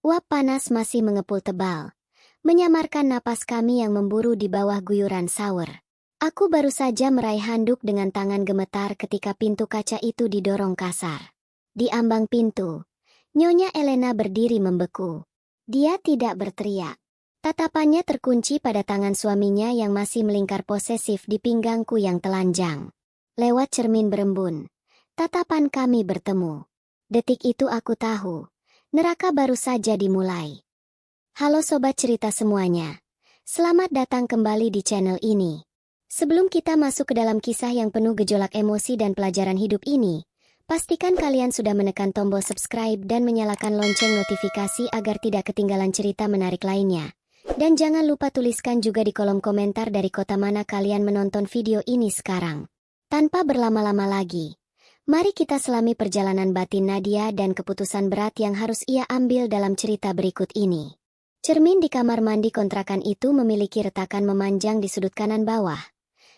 Uap panas masih mengepul tebal, menyamarkan napas kami yang memburu di bawah guyuran sawer. Aku baru saja meraih handuk dengan tangan gemetar ketika pintu kaca itu didorong kasar. Di ambang pintu, Nyonya Elena berdiri membeku. Dia tidak berteriak. Tatapannya terkunci pada tangan suaminya yang masih melingkar posesif di pinggangku yang telanjang. Lewat cermin berembun, tatapan kami bertemu. Detik itu aku tahu, neraka baru saja dimulai. Halo sobat cerita semuanya. Selamat datang kembali di channel ini. Sebelum kita masuk ke dalam kisah yang penuh gejolak emosi dan pelajaran hidup ini, pastikan kalian sudah menekan tombol subscribe dan menyalakan lonceng notifikasi agar tidak ketinggalan cerita menarik lainnya. Dan jangan lupa tuliskan juga di kolom komentar dari kota mana kalian menonton video ini sekarang. Tanpa berlama-lama lagi, mari kita selami perjalanan batin Nadia dan keputusan berat yang harus ia ambil dalam cerita berikut ini. Cermin di kamar mandi kontrakan itu memiliki retakan memanjang di sudut kanan bawah,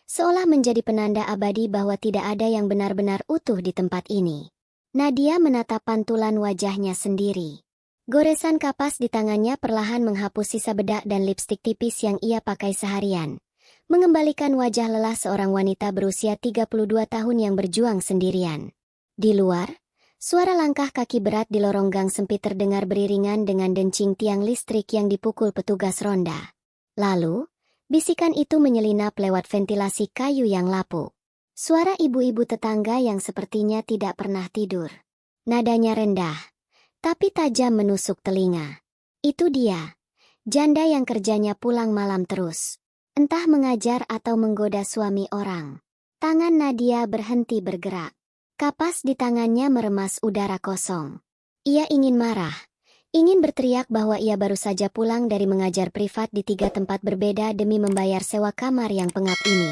seolah menjadi penanda abadi bahwa tidak ada yang benar-benar utuh di tempat ini. Nadia menatap pantulan wajahnya sendiri. Goresan kapas di tangannya perlahan menghapus sisa bedak dan lipstik tipis yang ia pakai seharian, mengembalikan wajah lelah seorang wanita berusia 32 tahun yang berjuang sendirian. Di luar, suara langkah kaki berat di lorong gang sempit terdengar beriringan dengan dencing tiang listrik yang dipukul petugas ronda. Lalu, bisikan itu menyelinap lewat ventilasi kayu yang lapuk. Suara ibu-ibu tetangga yang sepertinya tidak pernah tidur. Nadanya rendah, tapi tajam menusuk telinga. Itu dia, janda yang kerjanya pulang malam terus. Entah mengajar atau menggoda suami orang. Tangan Nadia berhenti bergerak. Kapas di tangannya meremas udara kosong. Ia ingin marah. Ingin berteriak bahwa ia baru saja pulang dari mengajar privat di 3 tempat berbeda demi membayar sewa kamar yang pengap ini.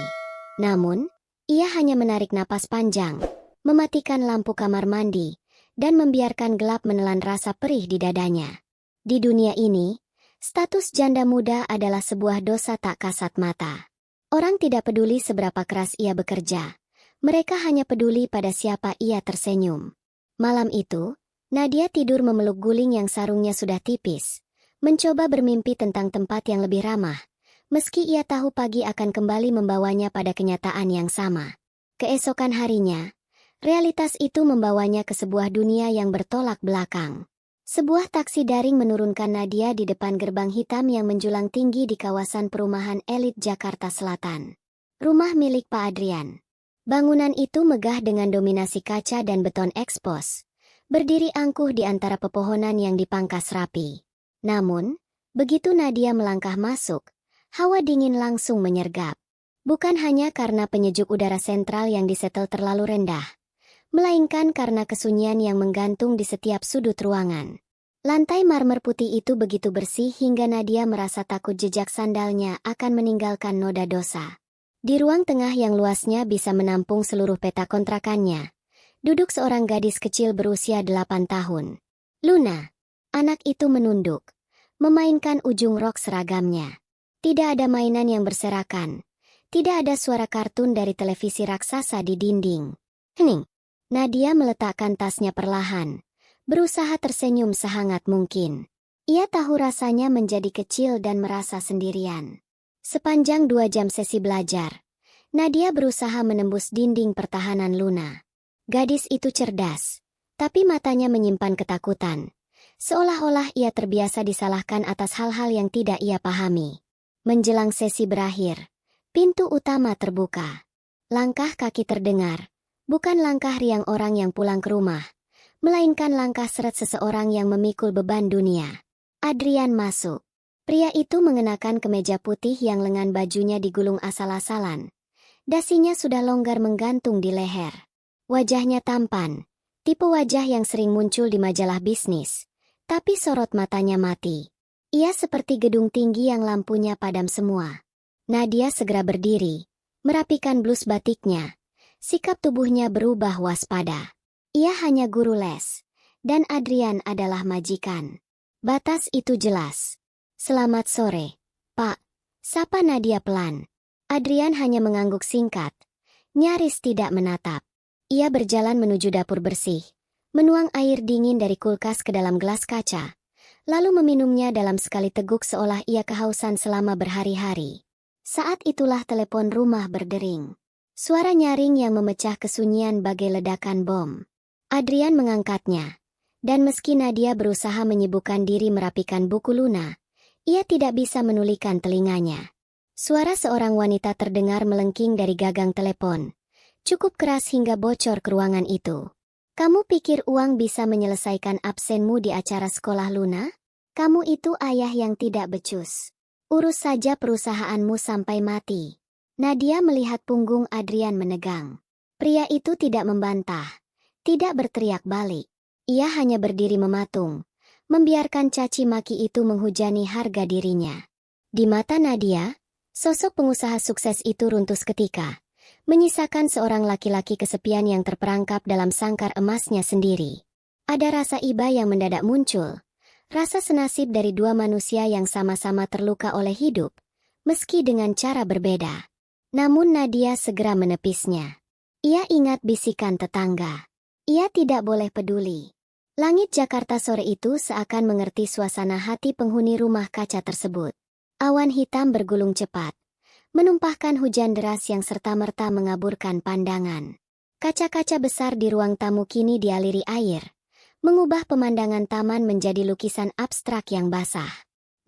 Namun, ia hanya menarik napas panjang, mematikan lampu kamar mandi, dan membiarkan gelap menelan rasa perih di dadanya. Di dunia ini, status janda muda adalah sebuah dosa tak kasat mata. Orang tidak peduli seberapa keras ia bekerja. Mereka hanya peduli pada siapa ia tersenyum. Malam itu, Nadia tidur memeluk guling yang sarungnya sudah tipis, mencoba bermimpi tentang tempat yang lebih ramah, meski ia tahu pagi akan kembali membawanya pada kenyataan yang sama. Keesokan harinya, realitas itu membawanya ke sebuah dunia yang bertolak belakang. Sebuah taksi daring menurunkan Nadia di depan gerbang hitam yang menjulang tinggi di kawasan perumahan elit Jakarta Selatan. Rumah milik Pak Adrian. Bangunan itu megah dengan dominasi kaca dan beton ekspos, berdiri angkuh di antara pepohonan yang dipangkas rapi. Namun, begitu Nadia melangkah masuk, hawa dingin langsung menyergap. Bukan hanya karena penyejuk udara sentral yang disetel terlalu rendah, melainkan karena kesunyian yang menggantung di setiap sudut ruangan. Lantai marmer putih itu begitu bersih hingga Nadia merasa takut jejak sandalnya akan meninggalkan noda dosa. Di ruang tengah yang luasnya bisa menampung seluruh peta kontrakannya, duduk seorang gadis kecil berusia 8 tahun. Luna. Anak itu menunduk, memainkan ujung rok seragamnya. Tidak ada mainan yang berserakan. Tidak ada suara kartun dari televisi raksasa di dinding. Hening. Nadia meletakkan tasnya perlahan, berusaha tersenyum sehangat mungkin. Ia tahu rasanya menjadi kecil dan merasa sendirian. Sepanjang 2 jam sesi belajar, Nadia berusaha menembus dinding pertahanan Luna. Gadis itu cerdas, tapi matanya menyimpan ketakutan. Seolah-olah ia terbiasa disalahkan atas hal-hal yang tidak ia pahami. Menjelang sesi berakhir, pintu utama terbuka. Langkah kaki terdengar, bukan langkah riang orang yang pulang ke rumah, melainkan langkah seret seseorang yang memikul beban dunia. Adrian masuk. Pria itu mengenakan kemeja putih yang lengan bajunya digulung asal-asalan. Dasinya sudah longgar menggantung di leher. Wajahnya tampan, tipe wajah yang sering muncul di majalah bisnis, tapi sorot matanya mati. Ia seperti gedung tinggi yang lampunya padam semua. Nadia segera berdiri, merapikan blus batiknya. Sikap tubuhnya berubah waspada. Ia hanya guru les, dan Adrian adalah majikan. Batas itu jelas. Selamat sore, Pak. Sapa Nadia pelan. Adrian hanya mengangguk singkat, nyaris tidak menatap. Ia berjalan menuju dapur bersih, menuang air dingin dari kulkas ke dalam gelas kaca, lalu meminumnya dalam sekali teguk seolah ia kehausan selama berhari-hari. Saat itulah telepon rumah berdering. Suara nyaring yang memecah kesunyian bagai ledakan bom. Adrian mengangkatnya. Dan meski Nadia berusaha menyibukkan diri merapikan buku Luna, ia tidak bisa menulikan telinganya. Suara seorang wanita terdengar melengking dari gagang telepon. Cukup keras hingga bocor ke ruangan itu. Kamu pikir uang bisa menyelesaikan absenmu di acara sekolah Luna? Kamu itu ayah yang tidak becus. Urus saja perusahaanmu sampai mati. Nadia melihat punggung Adrian menegang. Pria itu tidak membantah, tidak berteriak balik. Ia hanya berdiri mematung, membiarkan caci maki itu menghujani harga dirinya. Di mata Nadia, sosok pengusaha sukses itu runtuh seketika, menyisakan seorang laki-laki kesepian yang terperangkap dalam sangkar emasnya sendiri. Ada rasa iba yang mendadak muncul, rasa senasib dari dua manusia yang sama-sama terluka oleh hidup, meski dengan cara berbeda. Namun Nadia segera menepisnya. Ia ingat bisikan tetangga. Ia tidak boleh peduli. Langit Jakarta sore itu seakan mengerti suasana hati penghuni rumah kaca tersebut. Awan hitam bergulung cepat, menumpahkan hujan deras yang serta-merta mengaburkan pandangan. Kaca-kaca besar di ruang tamu kini dialiri air, mengubah pemandangan taman menjadi lukisan abstrak yang basah.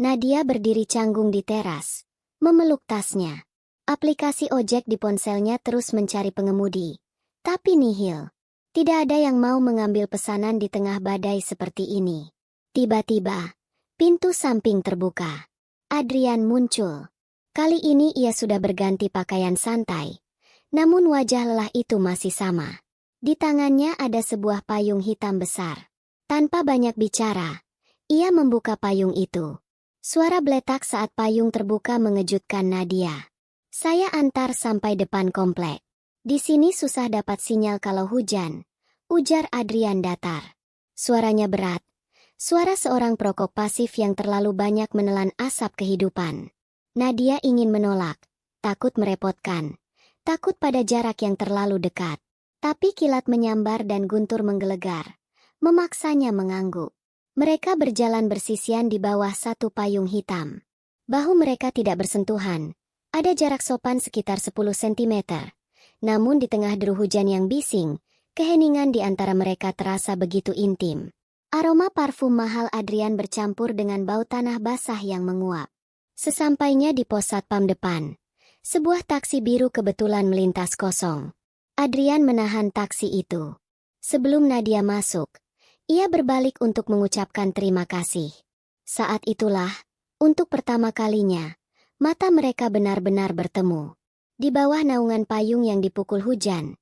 Nadia berdiri canggung di teras, memeluk tasnya. Aplikasi ojek di ponselnya terus mencari pengemudi, tapi nihil. Tidak ada yang mau mengambil pesanan di tengah badai seperti ini. Tiba-tiba, pintu samping terbuka. Adrian muncul. Kali ini ia sudah berganti pakaian santai. Namun wajah lelah itu masih sama. Di tangannya ada sebuah payung hitam besar. Tanpa banyak bicara, ia membuka payung itu. Suara beletak saat payung terbuka mengejutkan Nadia. Saya antar sampai depan komplek. Di sini susah dapat sinyal kalau hujan, ujar Adrian datar. Suaranya berat. Suara seorang perokok pasif yang terlalu banyak menelan asap kehidupan. Nadia ingin menolak, takut merepotkan, takut pada jarak yang terlalu dekat. Tapi kilat menyambar dan guntur menggelegar, memaksanya mengangguk. Mereka berjalan bersisian di bawah satu payung hitam. Bahu mereka tidak bersentuhan. Ada jarak sopan sekitar 10 cm. Namun di tengah deru hujan yang bising, keheningan di antara mereka terasa begitu intim. Aroma parfum mahal Adrian bercampur dengan bau tanah basah yang menguap. Sesampainya di pos satpam depan, sebuah taksi biru kebetulan melintas kosong. Adrian menahan taksi itu. Sebelum Nadia masuk, ia berbalik untuk mengucapkan terima kasih. Saat itulah, untuk pertama kalinya, mata mereka benar-benar bertemu. Di bawah naungan payung yang dipukul hujan,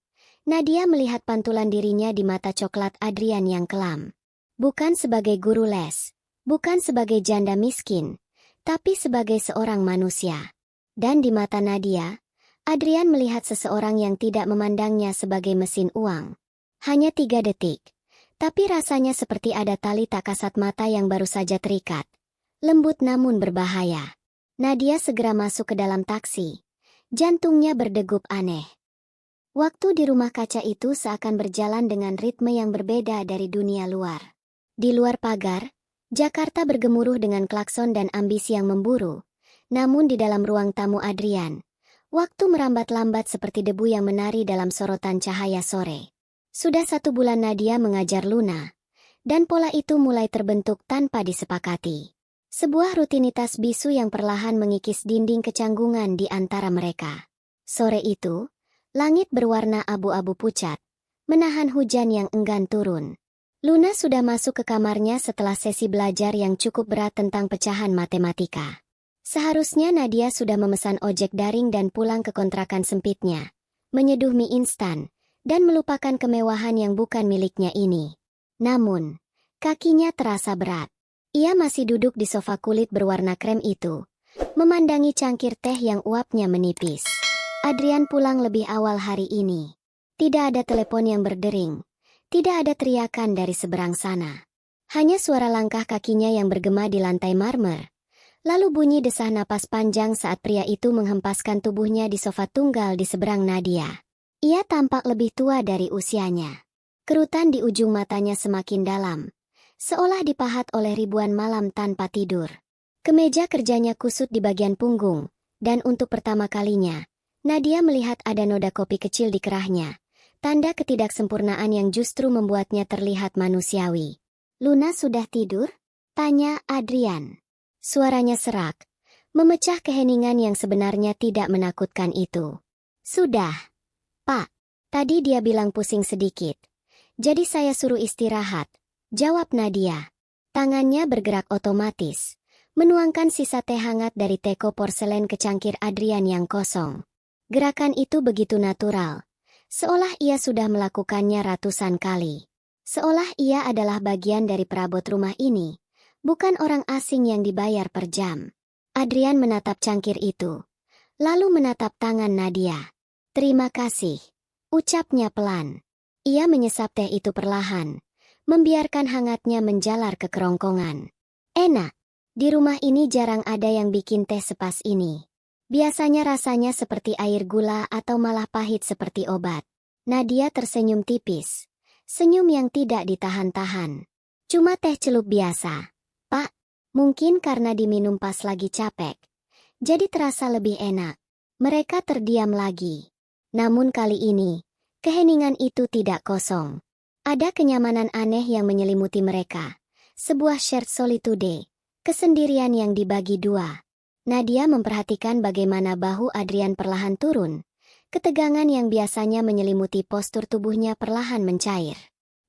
Nadia melihat pantulan dirinya di mata coklat Adrian yang kelam. Bukan sebagai guru les, bukan sebagai janda miskin, tapi sebagai seorang manusia. Dan di mata Nadia, Adrian melihat seseorang yang tidak memandangnya sebagai mesin uang. Hanya 3 detik, tapi rasanya seperti ada tali tak kasat mata yang baru saja terikat. Lembut namun berbahaya. Nadia segera masuk ke dalam taksi. Jantungnya berdegup aneh. Waktu di rumah kaca itu seakan berjalan dengan ritme yang berbeda dari dunia luar. Di luar pagar, Jakarta bergemuruh dengan klakson dan ambisi yang memburu. Namun di dalam ruang tamu Adrian, waktu merambat-lambat seperti debu yang menari dalam sorotan cahaya sore. Sudah 1 bulan Nadia mengajar Luna, dan pola itu mulai terbentuk tanpa disepakati. Sebuah rutinitas bisu yang perlahan mengikis dinding kecanggungan di antara mereka. Sore itu, langit berwarna abu-abu pucat, menahan hujan yang enggan turun. Luna sudah masuk ke kamarnya setelah sesi belajar yang cukup berat tentang pecahan matematika. Seharusnya Nadia sudah memesan ojek daring dan pulang ke kontrakan sempitnya, menyeduh mie instan, dan melupakan kemewahan yang bukan miliknya ini. Namun, kakinya terasa berat. Ia masih duduk di sofa kulit berwarna krem itu, memandangi cangkir teh yang uapnya menipis. Adrian pulang lebih awal hari ini. Tidak ada telepon yang berdering, tidak ada teriakan dari seberang sana. Hanya suara langkah kakinya yang bergema di lantai marmer. Lalu bunyi desah napas panjang saat pria itu menghempaskan tubuhnya di sofa tunggal di seberang Nadia. Ia tampak lebih tua dari usianya. Kerutan di ujung matanya semakin dalam, seolah dipahat oleh ribuan malam tanpa tidur. Kemeja kerjanya kusut di bagian punggung, dan untuk pertama kalinya, Nadia melihat ada noda kopi kecil di kerahnya, tanda ketidaksempurnaan yang justru membuatnya terlihat manusiawi. "Luna sudah tidur?" tanya Adrian. Suaranya serak, memecah keheningan yang sebenarnya tidak menakutkan itu. "Sudah, Pak. Tadi dia bilang pusing sedikit. Jadi saya suruh istirahat," jawab Nadia. Tangannya bergerak otomatis, menuangkan sisa teh hangat dari teko porselen ke cangkir Adrian yang kosong. Gerakan itu begitu natural, seolah ia sudah melakukannya ratusan kali. Seolah ia adalah bagian dari perabot rumah ini, bukan orang asing yang dibayar per jam. Adrian menatap cangkir itu, lalu menatap tangan Nadia. "Terima kasih," ucapnya pelan. Ia menyesap teh itu perlahan, membiarkan hangatnya menjalar ke kerongkongan. Enak. Di rumah ini jarang ada yang bikin teh sepas ini. Biasanya rasanya seperti air gula atau malah pahit seperti obat. Nadia tersenyum tipis. Senyum yang tidak ditahan-tahan. "Cuma teh celup biasa, Pak. Mungkin karena diminum pas lagi capek. Jadi terasa lebih enak." Mereka terdiam lagi. Namun kali ini, keheningan itu tidak kosong. Ada kenyamanan aneh yang menyelimuti mereka. Sebuah shared solitude. Kesendirian yang dibagi dua. Nadia memperhatikan bagaimana bahu Adrian perlahan turun. Ketegangan yang biasanya menyelimuti postur tubuhnya perlahan mencair.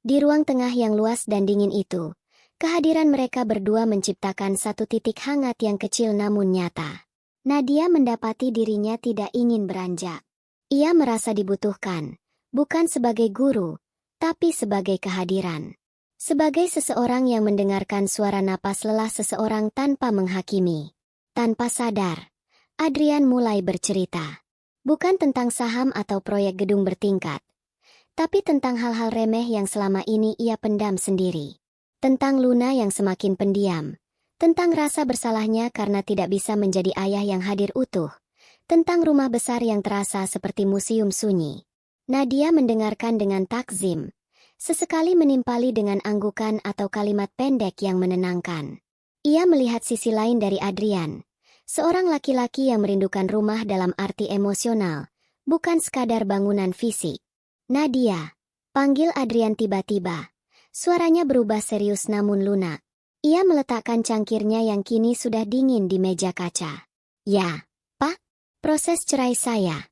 Di ruang tengah yang luas dan dingin itu, kehadiran mereka berdua menciptakan satu titik hangat yang kecil namun nyata. Nadia mendapati dirinya tidak ingin beranjak. Ia merasa dibutuhkan, bukan sebagai guru, tapi sebagai kehadiran. Sebagai seseorang yang mendengarkan suara napas lelah seseorang tanpa menghakimi. Tanpa sadar, Adrian mulai bercerita. Bukan tentang saham atau proyek gedung bertingkat, tapi tentang hal-hal remeh yang selama ini ia pendam sendiri. Tentang Luna yang semakin pendiam. Tentang rasa bersalahnya karena tidak bisa menjadi ayah yang hadir utuh. Tentang rumah besar yang terasa seperti museum sunyi. Nadia mendengarkan dengan takzim. Sesekali menimpali dengan anggukan atau kalimat pendek yang menenangkan. Ia melihat sisi lain dari Adrian. Seorang laki-laki yang merindukan rumah dalam arti emosional, bukan sekadar bangunan fisik. "Nadia," panggil Adrian tiba-tiba. Suaranya berubah serius namun lunak. Ia meletakkan cangkirnya yang kini sudah dingin di meja kaca. "Ya, Pak, proses cerai saya.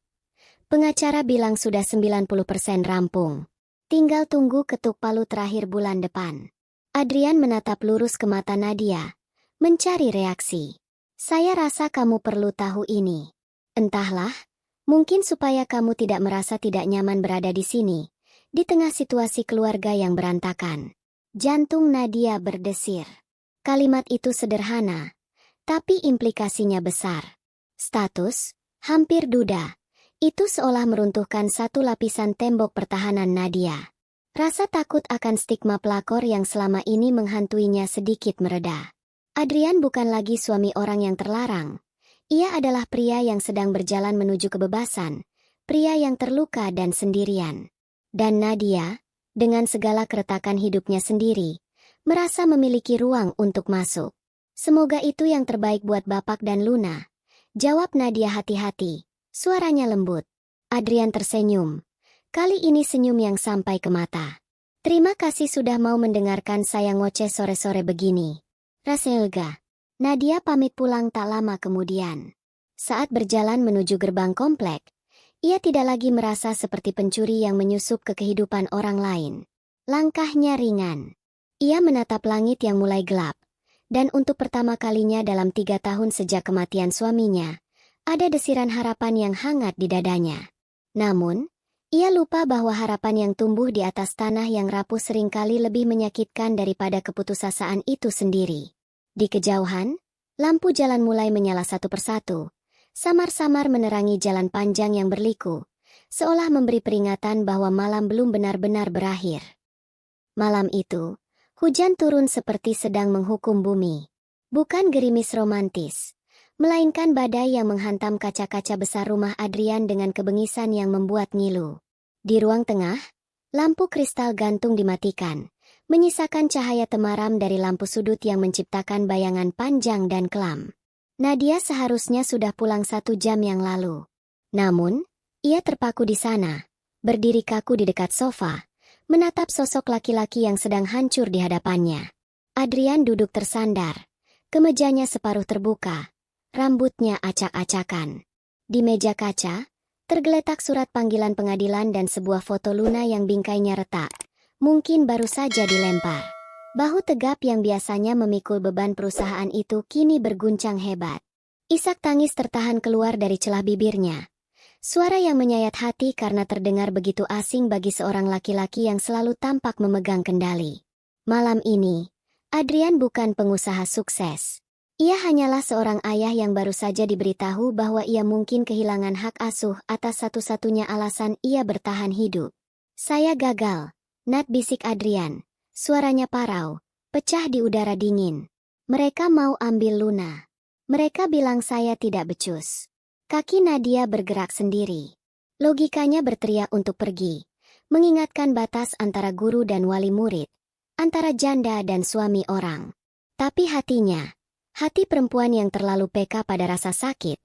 Pengacara bilang sudah 90% rampung. Tinggal tunggu ketuk palu terakhir bulan depan." Adrian menatap lurus ke mata Nadia, mencari reaksi. "Saya rasa kamu perlu tahu ini." "Entahlah, mungkin supaya kamu tidak merasa tidak nyaman berada di sini, di tengah situasi keluarga yang berantakan." Jantung Nadia berdesir. Kalimat itu sederhana, tapi implikasinya besar. Status, hampir duda. Itu seolah meruntuhkan satu lapisan tembok pertahanan Nadia. Rasa takut akan stigma pelakor yang selama ini menghantuinya sedikit mereda. Adrian bukan lagi suami orang yang terlarang. Ia adalah pria yang sedang berjalan menuju kebebasan, pria yang terluka dan sendirian. Dan Nadia, dengan segala keretakan hidupnya sendiri, merasa memiliki ruang untuk masuk. "Semoga itu yang terbaik buat Bapak dan Luna," jawab Nadia hati-hati, suaranya lembut. Adrian tersenyum. Kali ini senyum yang sampai ke mata. "Terima kasih sudah mau mendengarkan saya ngoceh sore-sore begini. Rasanya lega." Nadia pamit pulang tak lama kemudian. Saat berjalan menuju gerbang komplek, ia tidak lagi merasa seperti pencuri yang menyusup ke kehidupan orang lain. Langkahnya ringan. Ia menatap langit yang mulai gelap, dan untuk pertama kalinya dalam 3 tahun sejak kematian suaminya, ada desiran harapan yang hangat di dadanya. Namun, ia lupa bahwa harapan yang tumbuh di atas tanah yang rapuh seringkali lebih menyakitkan daripada keputusasaan itu sendiri. Di kejauhan, lampu jalan mulai menyala satu persatu, samar-samar menerangi jalan panjang yang berliku, seolah memberi peringatan bahwa malam belum benar-benar berakhir. Malam itu, hujan turun seperti sedang menghukum bumi. Bukan gerimis romantis, melainkan badai yang menghantam kaca-kaca besar rumah Adrian dengan kebengisan yang membuat ngilu. Di ruang tengah, lampu kristal gantung dimatikan, menyisakan cahaya temaram dari lampu sudut yang menciptakan bayangan panjang dan kelam. Nadia seharusnya sudah pulang 1 jam yang lalu. Namun, ia terpaku di sana, berdiri kaku di dekat sofa, menatap sosok laki-laki yang sedang hancur di hadapannya. Adrian duduk tersandar, kemejanya separuh terbuka, rambutnya acak-acakan. Di meja kaca, tergeletak surat panggilan pengadilan dan sebuah foto Luna yang bingkainya retak. Mungkin baru saja dilempar. Bahu tegap yang biasanya memikul beban perusahaan itu kini berguncang hebat. Isak tangis tertahan keluar dari celah bibirnya. Suara yang menyayat hati karena terdengar begitu asing bagi seorang laki-laki yang selalu tampak memegang kendali. Malam ini, Adrian bukan pengusaha sukses. Ia hanyalah seorang ayah yang baru saja diberitahu bahwa ia mungkin kehilangan hak asuh atas satu-satunya alasan ia bertahan hidup. "Saya gagal," Nat bisik Adrian. Suaranya parau, pecah di udara dingin. "Mereka mau ambil Luna. Mereka bilang saya tidak becus." Kaki Nadia bergerak sendiri. Logikanya berteriak untuk pergi, mengingatkan batas antara guru dan wali murid, antara janda dan suami orang. Tapi hatinya, hati perempuan yang terlalu peka pada rasa sakit,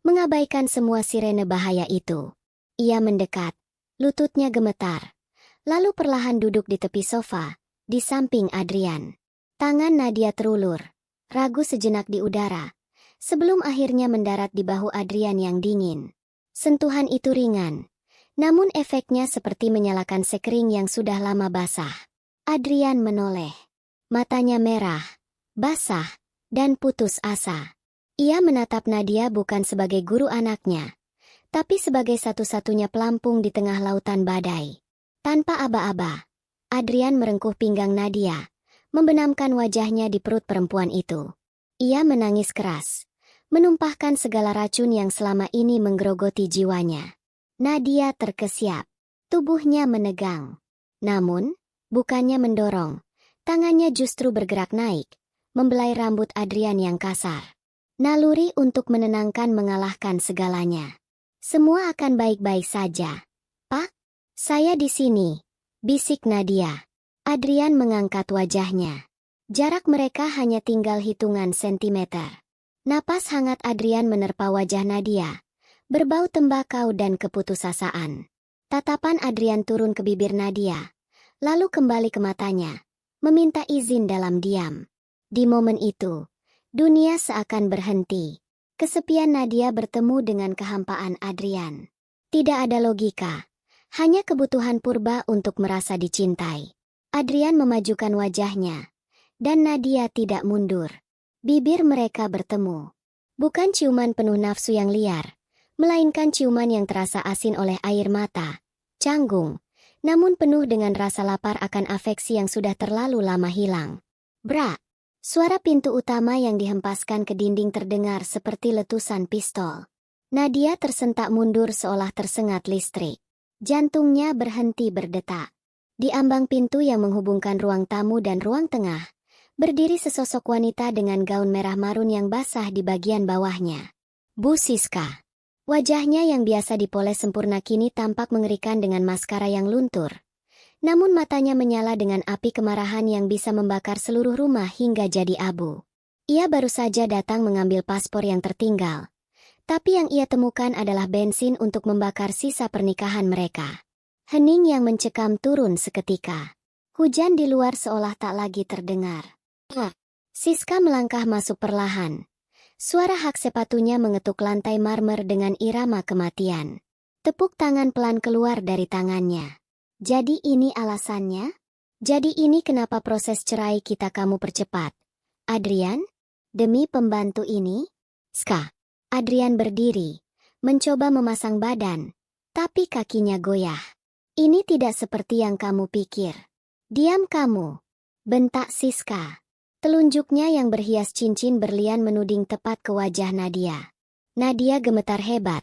mengabaikan semua sirene bahaya itu. Ia mendekat, lututnya gemetar, lalu perlahan duduk di tepi sofa, di samping Adrian. Tangan Nadia terulur, ragu sejenak di udara, sebelum akhirnya mendarat di bahu Adrian yang dingin. Sentuhan itu ringan, namun efeknya seperti menyalakan sekering yang sudah lama basah. Adrian menoleh. Matanya merah, basah, dan putus asa. Ia menatap Nadia bukan sebagai guru anaknya, tapi sebagai satu-satunya pelampung di tengah lautan badai. Tanpa aba-aba, Adrian merengkuh pinggang Nadia, membenamkan wajahnya di perut perempuan itu. Ia menangis keras, menumpahkan segala racun yang selama ini menggerogoti jiwanya. Nadia terkesiap, tubuhnya menegang. Namun, bukannya mendorong, tangannya justru bergerak naik, membelai rambut Adrian yang kasar. Naluri untuk menenangkan mengalahkan segalanya. "Semua akan baik-baik saja, Pak. Saya di sini," bisik Nadia. Adrian mengangkat wajahnya. Jarak mereka hanya tinggal hitungan sentimeter. Napas hangat Adrian menerpa wajah Nadia, berbau tembakau dan keputusasaan. Tatapan Adrian turun ke bibir Nadia, lalu kembali ke matanya, meminta izin dalam diam. Di momen itu, dunia seakan berhenti. Kesepian Nadia bertemu dengan kehampaan Adrian. Tidak ada logika, hanya kebutuhan purba untuk merasa dicintai. Adrian memajukan wajahnya, dan Nadia tidak mundur. Bibir mereka bertemu. Bukan ciuman penuh nafsu yang liar, melainkan ciuman yang terasa asin oleh air mata, canggung, namun penuh dengan rasa lapar akan afeksi yang sudah terlalu lama hilang. Brak! Suara pintu utama yang dihempaskan ke dinding terdengar seperti letusan pistol. Nadia tersentak mundur seolah tersengat listrik. Jantungnya berhenti berdetak. Di ambang pintu yang menghubungkan ruang tamu dan ruang tengah, berdiri sesosok wanita dengan gaun merah marun yang basah di bagian bawahnya. Bu Siska. Wajahnya yang biasa dipoles sempurna kini tampak mengerikan dengan maskara yang luntur. Namun matanya menyala dengan api kemarahan yang bisa membakar seluruh rumah hingga jadi abu. Ia baru saja datang mengambil paspor yang tertinggal. Tapi yang ia temukan adalah bensin untuk membakar sisa pernikahan mereka. Hening yang mencekam turun seketika. Hujan di luar seolah tak lagi terdengar. Siska melangkah masuk perlahan. Suara hak sepatunya mengetuk lantai marmer dengan irama kematian. Tepuk tangan pelan keluar dari tangannya. "Jadi ini alasannya? Jadi ini kenapa proses cerai kita kamu percepat, Adrian? Demi pembantu ini?" Ska. Adrian berdiri, mencoba memasang badan, tapi kakinya goyah. "Ini tidak seperti yang kamu pikir." "Diam kamu," bentak Siska. Telunjuknya yang berhias cincin berlian menuding tepat ke wajah Nadia. Nadia gemetar hebat.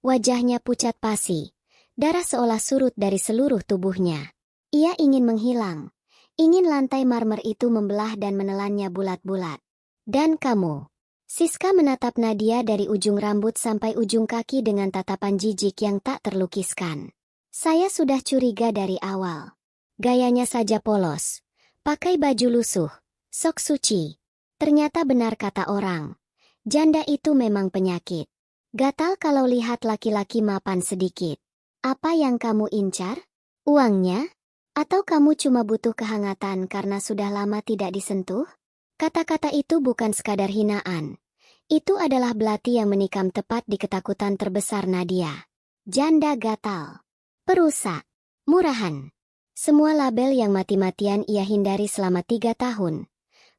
Wajahnya pucat pasi. Darah seolah surut dari seluruh tubuhnya. Ia ingin menghilang. Ingin lantai marmer itu membelah dan menelannya bulat-bulat. "Dan kamu?" Siska menatap Nadia dari ujung rambut sampai ujung kaki dengan tatapan jijik yang tak terlukiskan. "Saya sudah curiga dari awal." Gayanya saja polos. Pakai baju lusuh, sok suci. Ternyata benar kata orang. Janda itu memang penyakit. Gatal kalau lihat laki-laki mapan sedikit. Apa yang kamu incar? Uangnya? Atau kamu cuma butuh kehangatan karena sudah lama tidak disentuh? Kata-kata itu bukan sekadar hinaan. Itu adalah belati yang menikam tepat di ketakutan terbesar Nadia. Janda gatal. Perusak. Murahan. Semua label yang mati-matian ia hindari selama 3 tahun.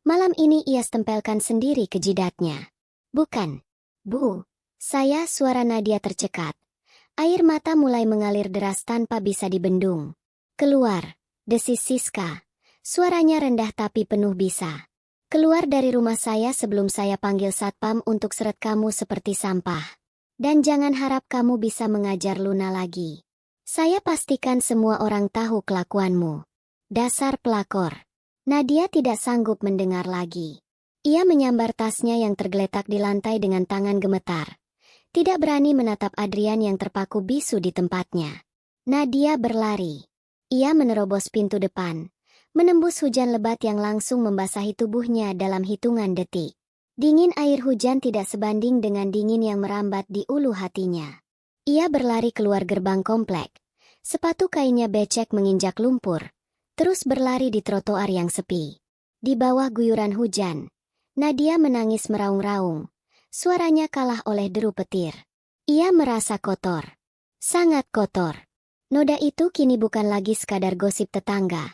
Malam ini ia stempelkan sendiri ke jidatnya. Bukan. Bu. Suara Nadia tercekat. Air mata mulai mengalir deras tanpa bisa dibendung. Keluar. Desis Siska. Suaranya rendah tapi penuh bisa. Keluar dari rumah saya sebelum saya panggil satpam untuk seret kamu seperti sampah. Dan jangan harap kamu bisa mengajar Luna lagi. Saya pastikan semua orang tahu kelakuanmu. Dasar pelakor. Nadia tidak sanggup mendengar lagi. Ia menyambar tasnya yang tergeletak di lantai dengan tangan gemetar. Tidak berani menatap Adrian yang terpaku bisu di tempatnya. Nadia berlari. Ia menerobos pintu depan, menembus hujan lebat yang langsung membasahi tubuhnya dalam hitungan detik. Dingin air hujan tidak sebanding dengan dingin yang merambat di ulu hatinya. Ia berlari keluar gerbang komplek. Sepatu kainnya becek menginjak lumpur. Terus berlari di trotoar yang sepi. Di bawah guyuran hujan, Nadia menangis meraung-raung. Suaranya kalah oleh deru petir. Ia merasa kotor. Sangat kotor. Noda itu kini bukan lagi sekadar gosip tetangga.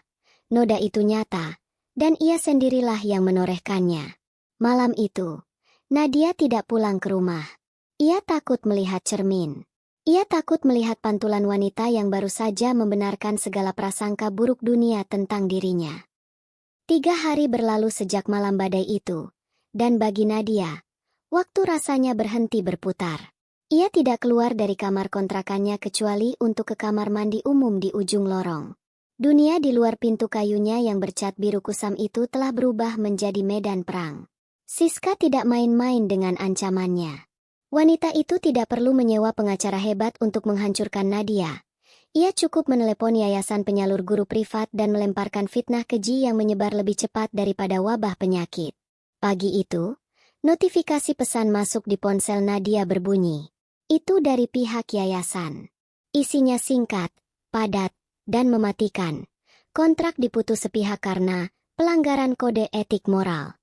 Noda itu nyata, dan ia sendirilah yang menorehkannya. Malam itu, Nadia tidak pulang ke rumah. Ia takut melihat cermin. Ia takut melihat pantulan wanita yang baru saja membenarkan segala prasangka buruk dunia tentang dirinya. 3 hari berlalu sejak malam badai itu, dan bagi Nadia, waktu rasanya berhenti berputar. Ia tidak keluar dari kamar kontrakannya kecuali untuk ke kamar mandi umum di ujung lorong. Dunia di luar pintu kayunya yang bercat biru kusam itu telah berubah menjadi medan perang. Siska tidak main-main dengan ancamannya. Wanita itu tidak perlu menyewa pengacara hebat untuk menghancurkan Nadia. Ia cukup menelepon yayasan penyalur guru privat dan melemparkan fitnah keji yang menyebar lebih cepat daripada wabah penyakit. Pagi itu, notifikasi pesan masuk di ponsel Nadia berbunyi. Itu dari pihak yayasan. Isinya singkat, padat, dan mematikan. Kontrak diputus sepihak karena pelanggaran kode etik moral.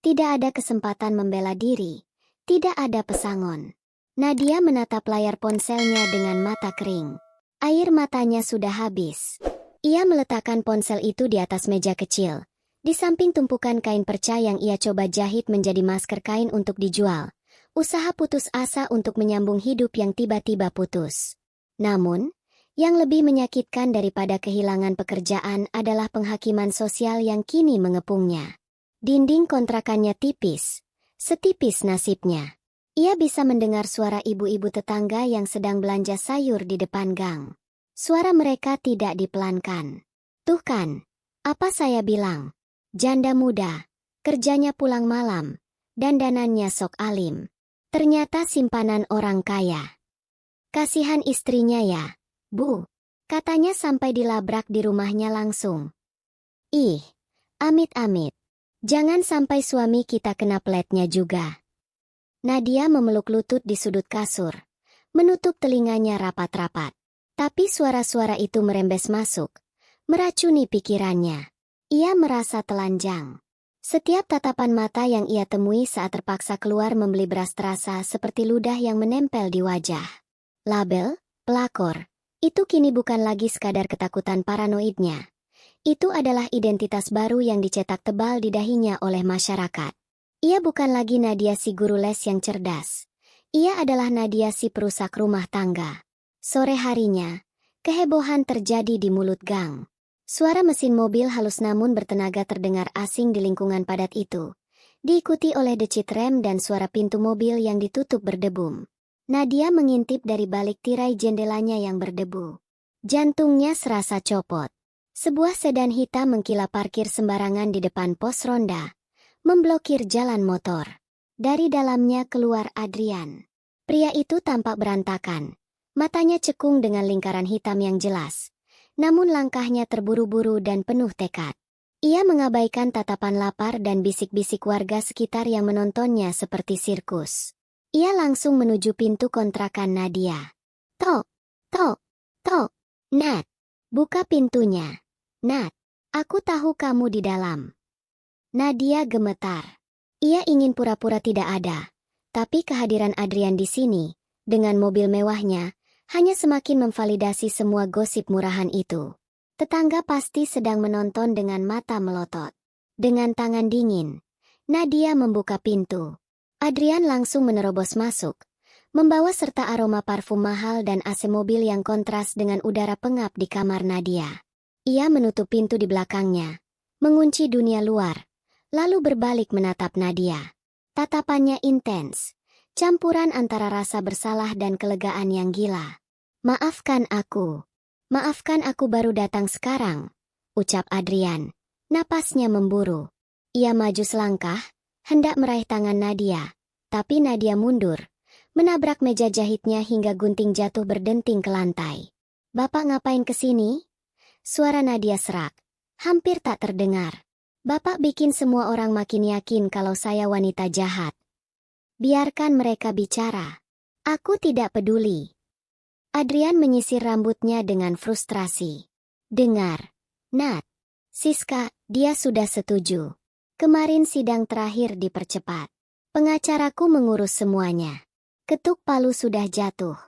Tidak ada kesempatan membela diri. Tidak ada pesangon. Nadia menatap layar ponselnya dengan mata kering. Air matanya sudah habis. Ia meletakkan ponsel itu di atas meja kecil. Di samping tumpukan kain perca yang ia coba jahit menjadi masker kain untuk dijual. Usaha putus asa untuk menyambung hidup yang tiba-tiba putus. Namun, yang lebih menyakitkan daripada kehilangan pekerjaan adalah penghakiman sosial yang kini mengepungnya. Dinding kontrakannya tipis, setipis nasibnya. Ia bisa mendengar suara ibu-ibu tetangga yang sedang belanja sayur di depan gang. Suara mereka tidak dipelankan. Tuh kan, apa saya bilang? Janda muda, kerjanya pulang malam, dandanannya sok alim. Ternyata simpanan orang kaya. Kasihan istrinya ya, Bu. Katanya sampai dilabrak di rumahnya langsung. Ih, amit-amit. Jangan sampai suami kita kena peletnya juga. Nadia memeluk lutut di sudut kasur, menutup telinganya rapat-rapat. Tapi suara-suara itu merembes masuk, meracuni pikirannya. Ia merasa telanjang. Setiap tatapan mata yang ia temui saat terpaksa keluar membeli beras terasa seperti ludah yang menempel di wajah. Label, pelakor, itu kini bukan lagi sekadar ketakutan paranoidnya. Itu adalah identitas baru yang dicetak tebal di dahinya oleh masyarakat. Ia bukan lagi Nadia si guru les yang cerdas. Ia adalah Nadia si perusak rumah tangga. Sore harinya, kehebohan terjadi di mulut gang. Suara mesin mobil halus namun bertenaga terdengar asing di lingkungan padat itu. Diikuti oleh decit rem dan suara pintu mobil yang ditutup berdebum. Nadia mengintip dari balik tirai jendelanya yang berdebu. Jantungnya serasa copot. Sebuah sedan hitam mengkilap parkir sembarangan di depan pos ronda, memblokir jalan motor. Dari dalamnya keluar Adrian. Pria itu tampak berantakan. Matanya cekung dengan lingkaran hitam yang jelas. Namun langkahnya terburu-buru dan penuh tekad. Ia mengabaikan tatapan lapar dan bisik-bisik warga sekitar yang menontonnya seperti sirkus. Ia langsung menuju pintu kontrakan Nadia. Tok, tok, tok. Nat, buka pintunya. Nat, aku tahu kamu di dalam. Nadia gemetar. Ia ingin pura-pura tidak ada. Tapi kehadiran Adrian di sini, dengan mobil mewahnya, hanya semakin memvalidasi semua gosip murahan itu. Tetangga pasti sedang menonton dengan mata melotot. Dengan tangan dingin, Nadia membuka pintu. Adrian langsung menerobos masuk, membawa serta aroma parfum mahal dan AC mobil yang kontras dengan udara pengap di kamar Nadia. Ia menutup pintu di belakangnya, mengunci dunia luar, lalu berbalik menatap Nadia. Tatapannya intens, campuran antara rasa bersalah dan kelegaan yang gila. Maafkan aku baru datang sekarang, ucap Adrian. Napasnya memburu. Ia maju selangkah, hendak meraih tangan Nadia, tapi Nadia mundur, menabrak meja jahitnya hingga gunting jatuh berdenting ke lantai. Bapak ngapain kesini? Suara Nadia serak, hampir tak terdengar. Bapak bikin semua orang makin yakin kalau saya wanita jahat. Biarkan mereka bicara. Aku tidak peduli. Adrian menyisir rambutnya dengan frustrasi. Dengar, Nat. Siska, dia sudah setuju. Kemarin sidang terakhir dipercepat. Pengacaraku mengurus semuanya. Ketuk palu sudah jatuh.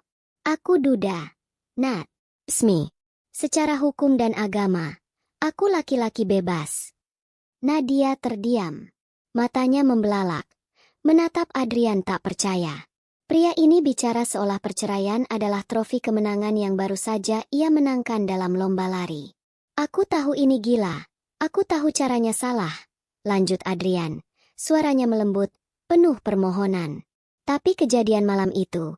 Aku duda. Nat. Smi. Secara hukum dan agama, aku laki-laki bebas. Nadia terdiam. Matanya membelalak. Menatap Adrian tak percaya. Pria ini bicara seolah perceraian adalah trofi kemenangan yang baru saja ia menangkan dalam lomba lari. Aku tahu ini gila. Aku tahu caranya salah. Lanjut Adrian. Suaranya melembut, penuh permohonan. Tapi kejadian malam itu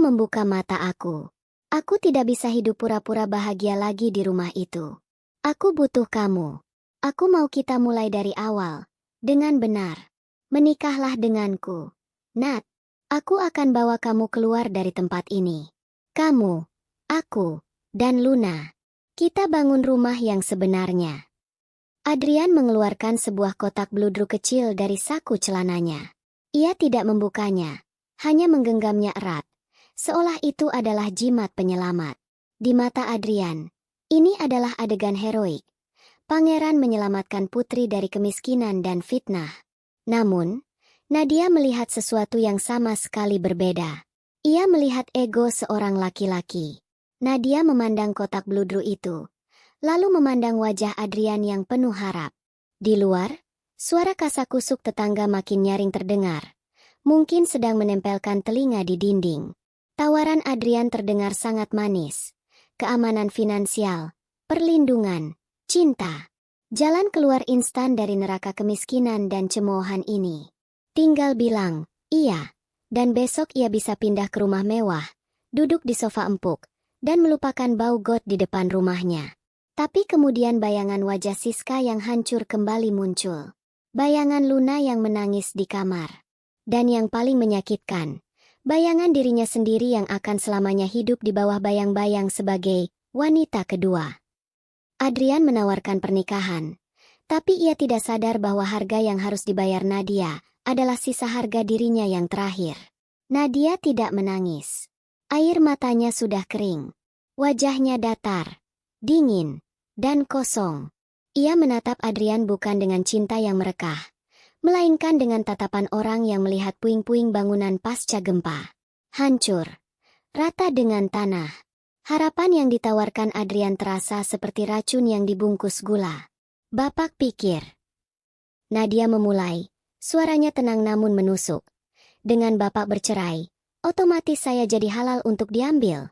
membuka mata aku. Aku tidak bisa hidup pura-pura bahagia lagi di rumah itu. Aku butuh kamu. Aku mau kita mulai dari awal. Dengan benar. Menikahlah denganku. Nat. Aku akan bawa kamu keluar dari tempat ini. Kamu, aku, dan Luna. Kita bangun rumah yang sebenarnya. Adrian mengeluarkan sebuah kotak bludru kecil dari saku celananya. Ia tidak membukanya, hanya menggenggamnya erat, seolah itu adalah jimat penyelamat. Di mata Adrian, ini adalah adegan heroik. Pangeran menyelamatkan putri dari kemiskinan dan fitnah. Namun, Nadia melihat sesuatu yang sama sekali berbeda. Ia melihat ego seorang laki-laki. Nadia memandang kotak bludru itu, lalu memandang wajah Adrian yang penuh harap. Di luar, suara kasakusuk tetangga makin nyaring terdengar. Mungkin sedang menempelkan telinga di dinding. Tawaran Adrian terdengar sangat manis. Keamanan finansial, perlindungan, cinta. Jalan keluar instan dari neraka kemiskinan dan cemoohan ini. Tinggal bilang, iya, dan besok ia bisa pindah ke rumah mewah, duduk di sofa empuk, dan melupakan bau got di depan rumahnya. Tapi kemudian bayangan wajah Siska yang hancur kembali muncul. Bayangan Luna yang menangis di kamar. Dan yang paling menyakitkan, bayangan dirinya sendiri yang akan selamanya hidup di bawah bayang-bayang sebagai wanita kedua. Adrian menawarkan pernikahan, tapi ia tidak sadar bahwa harga yang harus dibayar Nadia adalah sisa harga dirinya yang terakhir. Nadia tidak menangis. Air matanya sudah kering. Wajahnya datar, dingin, dan kosong. Ia menatap Adrian bukan dengan cinta yang merekah, melainkan dengan tatapan orang yang melihat puing-puing bangunan pasca gempa. Hancur, rata dengan tanah. Harapan yang ditawarkan Adrian terasa seperti racun yang dibungkus gula. Bapak pikir. Nadia memulai. Suaranya tenang namun menusuk. Dengan bapak bercerai, otomatis saya jadi halal untuk diambil.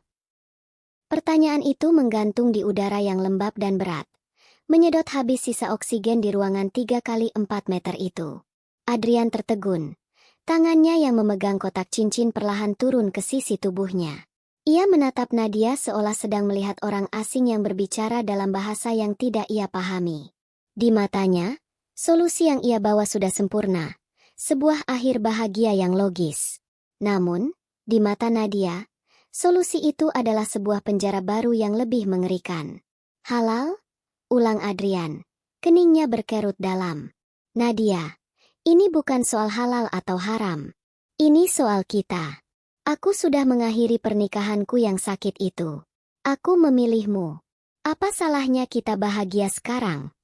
Pertanyaan itu menggantung di udara yang lembab dan berat. Menyedot habis sisa oksigen di ruangan 3x4 meter itu. Adrian tertegun. Tangannya yang memegang kotak cincin perlahan turun ke sisi tubuhnya. Ia menatap Nadia seolah sedang melihat orang asing yang berbicara dalam bahasa yang tidak ia pahami. Di matanya, solusi yang ia bawa sudah sempurna, sebuah akhir bahagia yang logis. Namun, di mata Nadia, solusi itu adalah sebuah penjara baru yang lebih mengerikan. Halal? Ulang Adrian. Keningnya berkerut dalam. Nadia, ini bukan soal halal atau haram. Ini soal kita. Aku sudah mengakhiri pernikahanku yang sakit itu. Aku memilihmu. Apa salahnya kita bahagia sekarang?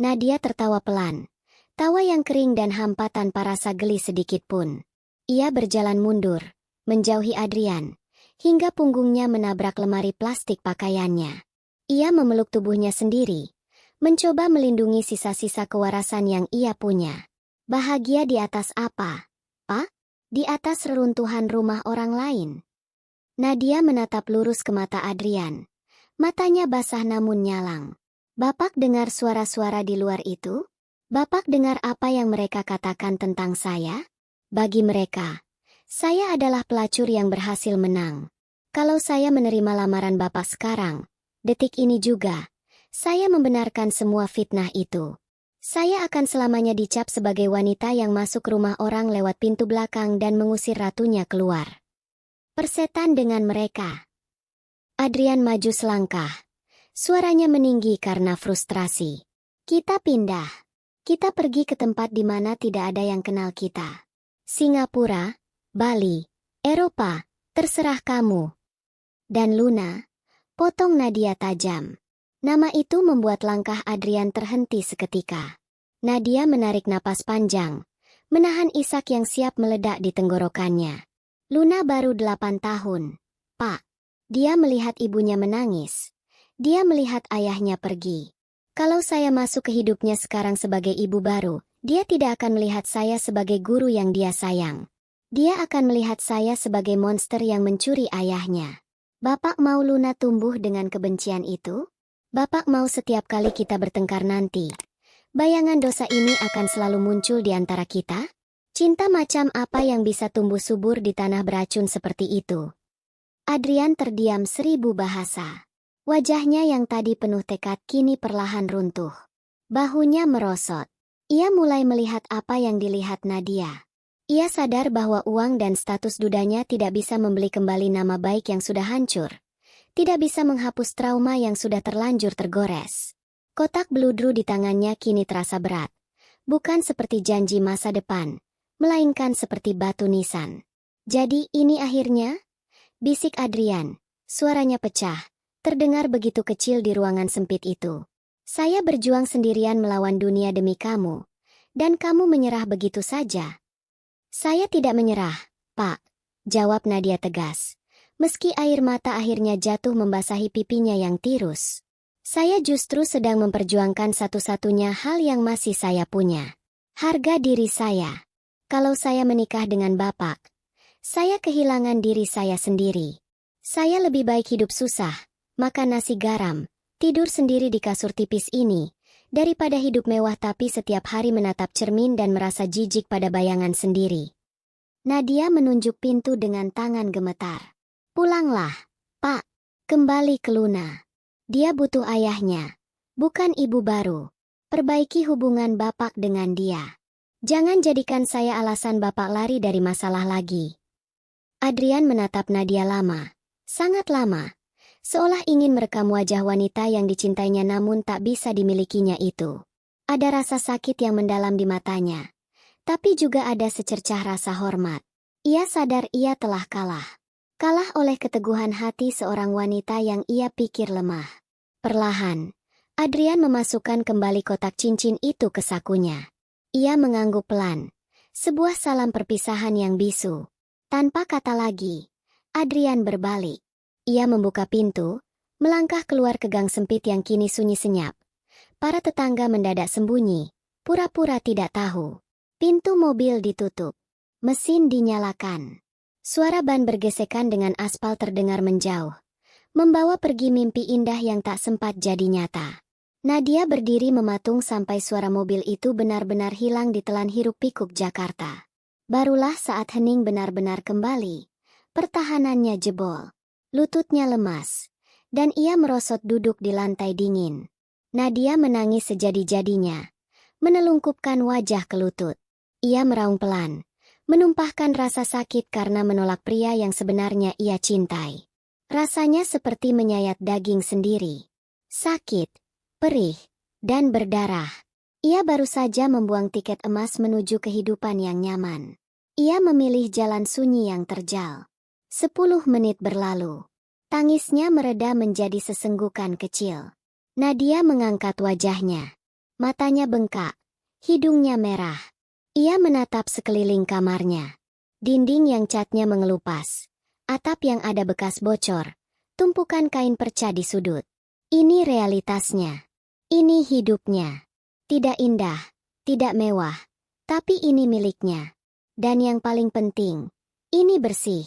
Nadia tertawa pelan. Tawa yang kering dan hampa tanpa rasa geli sedikit pun. Ia berjalan mundur, menjauhi Adrian, hingga punggungnya menabrak lemari plastik pakaiannya. Ia memeluk tubuhnya sendiri, mencoba melindungi sisa-sisa kewarasan yang ia punya. Bahagia di atas apa, Pak? Di atas reruntuhan rumah orang lain. Nadia menatap lurus ke mata Adrian. Matanya basah namun nyalang. Bapak dengar suara-suara di luar itu? Bapak dengar apa yang mereka katakan tentang saya? Bagi mereka, saya adalah pelacur yang berhasil menang. Kalau saya menerima lamaran Bapak sekarang, detik ini juga, saya membenarkan semua fitnah itu. Saya akan selamanya dicap sebagai wanita yang masuk rumah orang lewat pintu belakang dan mengusir ratunya keluar. Persetan dengan mereka. Adrian maju selangkah. Suaranya meninggi karena frustrasi. Kita pindah. Kita pergi ke tempat di mana tidak ada yang kenal kita. Singapura, Bali, Eropa, terserah kamu. Dan Luna, potong Nadia tajam. Nama itu membuat langkah Adrian terhenti seketika. Nadia menarik napas panjang, menahan isak yang siap meledak di tenggorokannya. Luna baru 8 tahun, Pak. Dia melihat ibunya menangis. Dia melihat ayahnya pergi. Kalau saya masuk ke hidupnya sekarang sebagai ibu baru, dia tidak akan melihat saya sebagai guru yang dia sayang. Dia akan melihat saya sebagai monster yang mencuri ayahnya. Bapak mau Luna tumbuh dengan kebencian itu? Bapak mau setiap kali kita bertengkar nanti, bayangan dosa ini akan selalu muncul di antara kita? Cinta macam apa yang bisa tumbuh subur di tanah beracun seperti itu? Adrian terdiam 1000 bahasa. Wajahnya yang tadi penuh tekad kini perlahan runtuh. Bahunya merosot. Ia mulai melihat apa yang dilihat Nadia. Ia sadar bahwa uang dan status dudanya tidak bisa membeli kembali nama baik yang sudah hancur. Tidak bisa menghapus trauma yang sudah terlanjur tergores. Kotak beludru di tangannya kini terasa berat. Bukan seperti janji masa depan, melainkan seperti batu nisan. Jadi ini akhirnya? Bisik Adrian, suaranya pecah, terdengar begitu kecil di ruangan sempit itu. Saya berjuang sendirian melawan dunia demi kamu, dan kamu menyerah begitu saja. Saya tidak menyerah, Pak, jawab Nadia tegas. Meski air mata akhirnya jatuh membasahi pipinya yang tirus. Saya justru sedang memperjuangkan satu-satunya hal yang masih saya punya. Harga diri saya. Kalau saya menikah dengan Bapak, saya kehilangan diri saya sendiri. Saya lebih baik hidup susah, makan nasi garam, tidur sendiri di kasur tipis ini, daripada hidup mewah tapi setiap hari menatap cermin dan merasa jijik pada bayangan sendiri. Nadia menunjuk pintu dengan tangan gemetar. Pulanglah, Pak. Kembali ke Luna. Dia butuh ayahnya, bukan ibu baru. Perbaiki hubungan Bapak dengan dia. Jangan jadikan saya alasan Bapak lari dari masalah lagi. Adrian menatap Nadia lama, sangat lama, seolah ingin merekam wajah wanita yang dicintainya namun tak bisa dimilikinya itu. Ada rasa sakit yang mendalam di matanya, tapi juga ada secercah rasa hormat. Ia sadar ia telah kalah. Kalah oleh keteguhan hati seorang wanita yang ia pikir lemah. Perlahan, Adrian memasukkan kembali kotak cincin itu ke sakunya. Ia mengangguk pelan. Sebuah salam perpisahan yang bisu. Tanpa kata lagi, Adrian berbalik. Ia membuka pintu, melangkah keluar ke gang sempit yang kini sunyi senyap. Para tetangga mendadak sembunyi, pura-pura tidak tahu. Pintu mobil ditutup. Mesin dinyalakan. Suara ban bergesekan dengan aspal terdengar menjauh, membawa pergi mimpi indah yang tak sempat jadi nyata. Nadia berdiri mematung sampai suara mobil itu benar-benar hilang di telan hiruk-pikuk Jakarta. Barulah saat hening benar-benar kembali, pertahanannya jebol, lututnya lemas, dan ia merosot duduk di lantai dingin. Nadia menangis sejadi-jadinya, menelungkupkan wajah ke lutut. Ia meraung pelan, menumpahkan rasa sakit karena menolak pria yang sebenarnya ia cintai. Rasanya seperti menyayat daging sendiri. Sakit, perih, dan berdarah. Ia baru saja membuang tiket emas menuju kehidupan yang nyaman. Ia memilih jalan sunyi yang terjal. 10 menit berlalu. Tangisnya mereda menjadi sesenggukan kecil. Nadia mengangkat wajahnya. Matanya bengkak. Hidungnya merah. Ia menatap sekeliling kamarnya. Dinding yang catnya mengelupas. Atap yang ada bekas bocor. Tumpukan kain perca di sudut. Ini realitasnya. Ini hidupnya. Tidak indah, tidak mewah, tapi ini miliknya. Dan yang paling penting, ini bersih.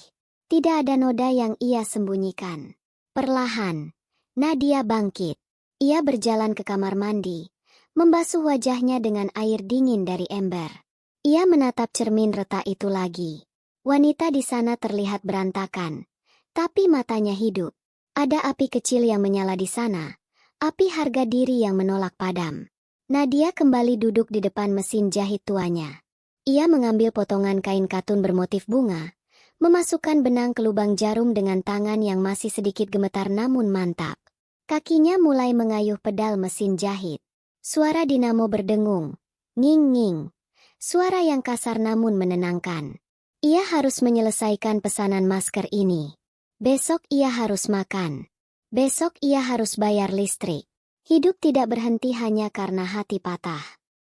Tidak ada noda yang ia sembunyikan. Perlahan, Nadia bangkit. Ia berjalan ke kamar mandi, membasuh wajahnya dengan air dingin dari ember. Ia menatap cermin retak itu lagi. Wanita di sana terlihat berantakan, tapi matanya hidup. Ada api kecil yang menyala di sana, api harga diri yang menolak padam. Nadia kembali duduk di depan mesin jahit tuanya. Ia mengambil potongan kain katun bermotif bunga, memasukkan benang ke lubang jarum dengan tangan yang masih sedikit gemetar namun mantap. Kakinya mulai mengayuh pedal mesin jahit. Suara dinamo berdengung. Nging-nging. Suara yang kasar namun menenangkan. Ia harus menyelesaikan pesanan masker ini. Besok ia harus makan. Besok ia harus bayar listrik. Hidup tidak berhenti hanya karena hati patah.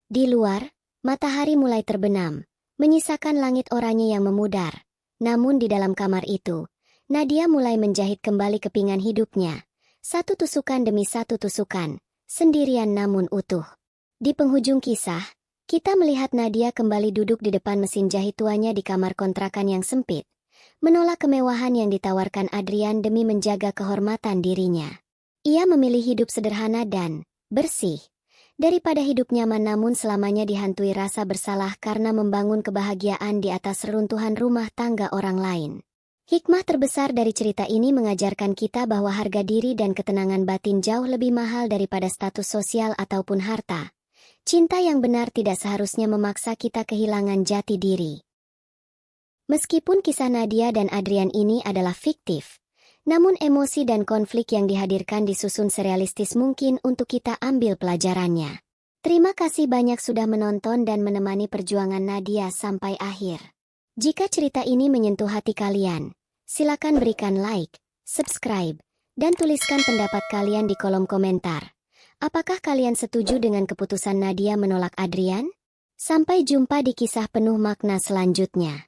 Di luar, matahari mulai terbenam, menyisakan langit oranye yang memudar. Namun di dalam kamar itu, Nadia mulai menjahit kembali kepingan hidupnya. Satu tusukan demi satu tusukan, sendirian namun utuh. Di penghujung kisah, kita melihat Nadia kembali duduk di depan mesin jahit tuanya di kamar kontrakan yang sempit, menolak kemewahan yang ditawarkan Adrian demi menjaga kehormatan dirinya. Ia memilih hidup sederhana dan bersih, daripada hidup nyaman namun selamanya dihantui rasa bersalah karena membangun kebahagiaan di atas reruntuhan rumah tangga orang lain. Hikmah terbesar dari cerita ini mengajarkan kita bahwa harga diri dan ketenangan batin jauh lebih mahal daripada status sosial ataupun harta. Cinta yang benar tidak seharusnya memaksa kita kehilangan jati diri. Meskipun kisah Nadia dan Adrian ini adalah fiktif, namun emosi dan konflik yang dihadirkan disusun serealistis mungkin untuk kita ambil pelajarannya. Terima kasih banyak sudah menonton dan menemani perjuangan Nadia sampai akhir. Jika cerita ini menyentuh hati kalian, silakan berikan like, subscribe, dan tuliskan pendapat kalian di kolom komentar. Apakah kalian setuju dengan keputusan Nadia menolak Adrian? Sampai jumpa di kisah penuh makna selanjutnya.